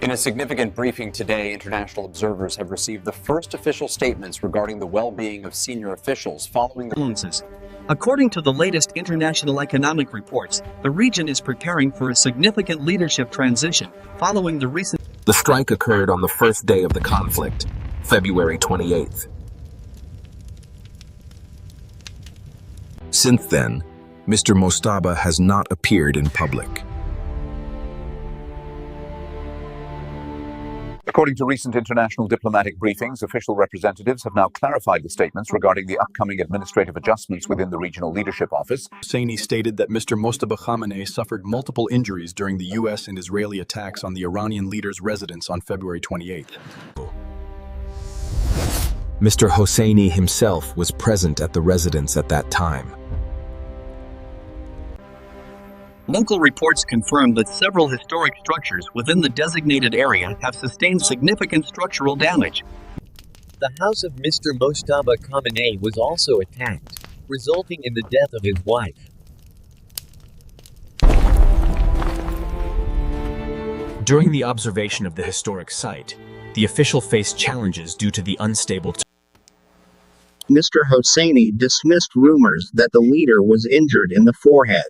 In a significant briefing today, international observers have received the first official statements regarding the well-being of senior officials following the influences. According to the latest international economic reports, the region is preparing for a significant leadership transition following the recent... The strike occurred on the first day of the conflict, February 28th. Since then, Mr. Moshtaba has not appeared in public. According to recent international diplomatic briefings, official representatives have now clarified the statements regarding the upcoming administrative adjustments within the regional leadership office. Hosseini stated that Mr. Moshtaba Khamenei suffered multiple injuries during the U.S. and Israeli attacks on the Iranian leader's residence on February 28th. Mr. Hosseini himself was present at the residence at that time. Local reports confirm that several historic structures within the designated area have sustained significant structural damage. The house of Mr. Moshtaba Khamenei was also attacked, resulting in the death of his wife. During the observation of the historic site, the official faced challenges due to the unstable Mr. Hosseini dismissed rumors that the leader was injured in the forehead.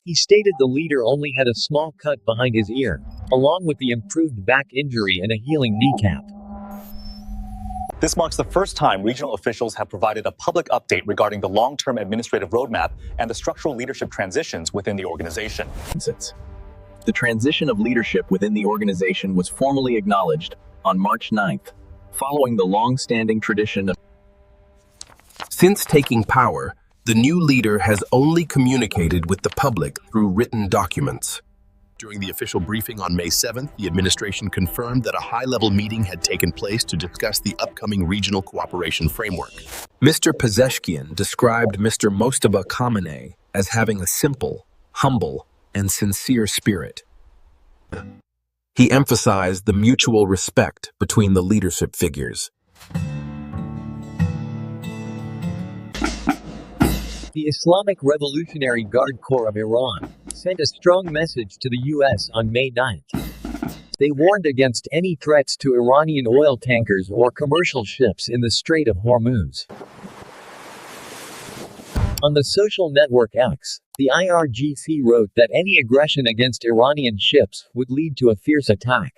He stated the leader only had a small cut behind his ear, along with the improved back injury and a healing kneecap. This marks the first time regional officials have provided a public update regarding the long-term administrative roadmap and the structural leadership transitions within the organization. The transition of leadership within the organization was formally acknowledged on March 9th, following the long-standing tradition of... Since taking power, the new leader has only communicated with the public through written documents. During the official briefing on May 7th, the administration confirmed that a high-level meeting had taken place to discuss the upcoming regional cooperation framework. Mr. Pezeshkian described Mr. Moshtaba Khamenei as having a simple, humble, and sincere spirit. He emphasized the mutual respect between the leadership figures. The Islamic Revolutionary Guard Corps of Iran sent a strong message to the U.S. on May 9th. They warned against any threats to Iranian oil tankers or commercial ships in the Strait of Hormuz. On the social network X, the IRGC wrote that any aggression against Iranian ships would lead to a fierce attack.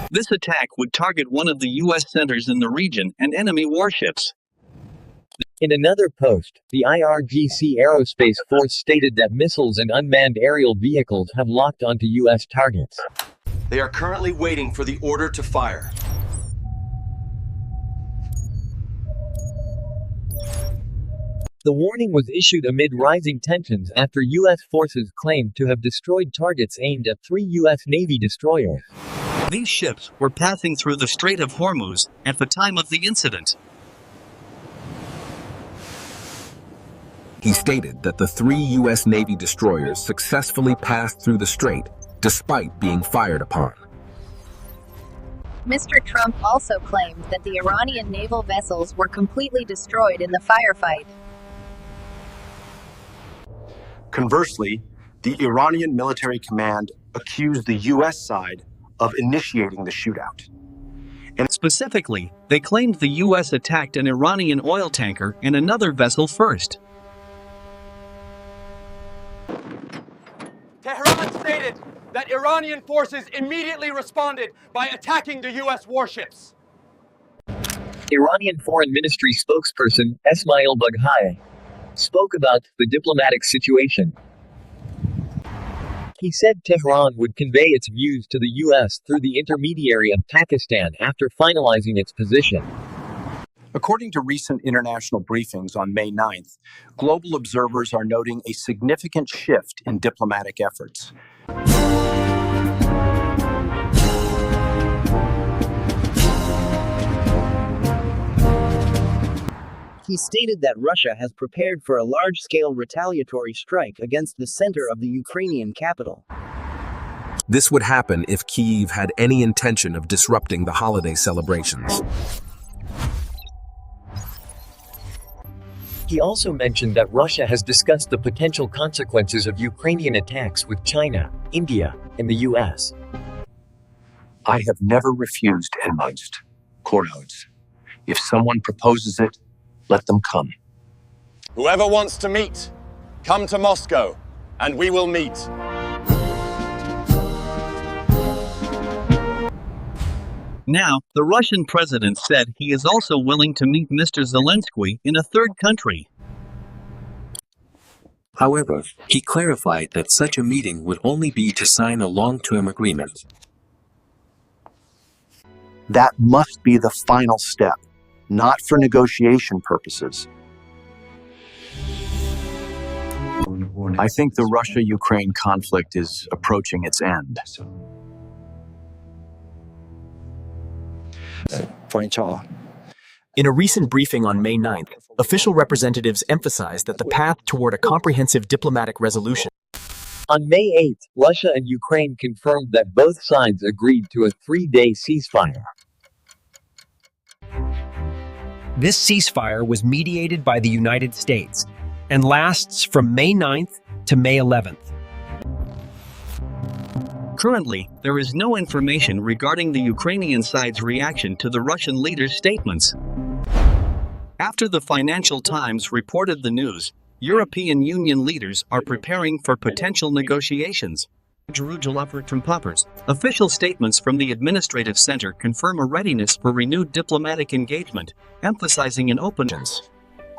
This attack would target one of the U.S. centers in the region and enemy warships. In another post, the IRGC Aerospace Force stated that missiles and unmanned aerial vehicles have locked onto U.S. targets. They are currently waiting for the order to fire. The warning was issued amid rising tensions after U.S. forces claimed to have destroyed targets aimed at 3 U.S. Navy destroyers. These ships were passing through the Strait of Hormuz at the time of the incident. He stated that the 3 U.S. Navy destroyers successfully passed through the strait, despite being fired upon. Mr. Trump also claimed that the Iranian naval vessels were completely destroyed in the firefight. Conversely, the Iranian military command accused the U.S. side of initiating the shootout. And specifically, they claimed the U.S. attacked an Iranian oil tanker and another vessel first. Tehran stated that Iranian forces immediately responded by attacking the U.S. warships. Iranian Foreign Ministry spokesperson Esmail Baghai spoke about the diplomatic situation. He said Tehran would convey its views to the U.S. through the intermediary of Pakistan after finalizing its position. According to recent international briefings on May 9th, global observers are noting a significant shift in diplomatic efforts. He stated that Russia has prepared for a large-scale retaliatory strike against the center of the Ukrainian capital. This would happen if Kyiv had any intention of disrupting the holiday celebrations. He also mentioned that Russia has discussed the potential consequences of Ukrainian attacks with China, India, and the US. I have never refused Enmudst, Kornodes. If someone proposes it, let them come. Whoever wants to meet, come to Moscow, and we will meet. Now, the Russian president said he is also willing to meet Mr. Zelensky in a third country. However, he clarified that such a meeting would only be to sign a long-term agreement. That must be the final step, not for negotiation purposes. I think the Russia-Ukraine conflict is approaching its end. In a recent briefing on May 9th, official representatives emphasized that the path toward a comprehensive diplomatic resolution. On May 8th, Russia and Ukraine confirmed that both sides agreed to a 3-day ceasefire. This ceasefire was mediated by the United States and lasts from May 9th to May 11th. Currently, there is no information regarding the Ukrainian side's reaction to the Russian leader's statements. After the Financial Times reported the news, European Union leaders are preparing for potential negotiations. Official statements from the administrative center confirm a readiness for renewed diplomatic engagement, emphasizing an openness.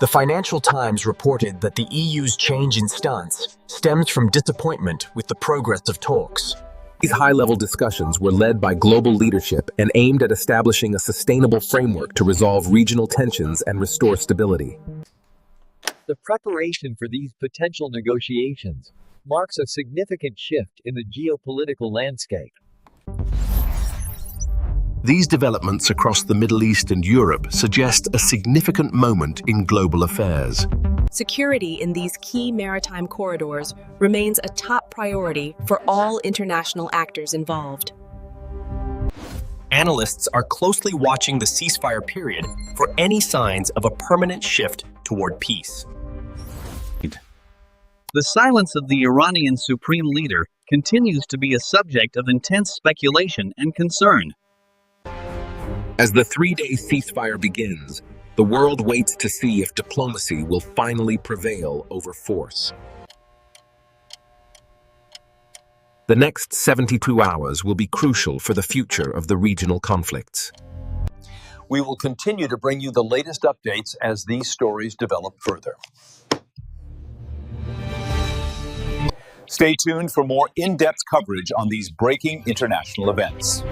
The Financial Times reported that the EU's change in stance stems from disappointment with the progress of talks. These high-level discussions were led by global leadership and aimed at establishing a sustainable framework to resolve regional tensions and restore stability. The preparation for these potential negotiations marks a significant shift in the geopolitical landscape. These developments across the Middle East and Europe suggest a significant moment in global affairs. Security in these key maritime corridors remains a top priority for all international actors involved. Analysts are closely watching the ceasefire period for any signs of a permanent shift toward peace. The silence of the Iranian supreme leader continues to be a subject of intense speculation and concern. As the 3-day ceasefire begins, the world waits to see if diplomacy will finally prevail over force. The next 72 hours will be crucial for the future of the regional conflicts. We will continue to bring you the latest updates as these stories develop further. Stay tuned for more in-depth coverage on these breaking international events.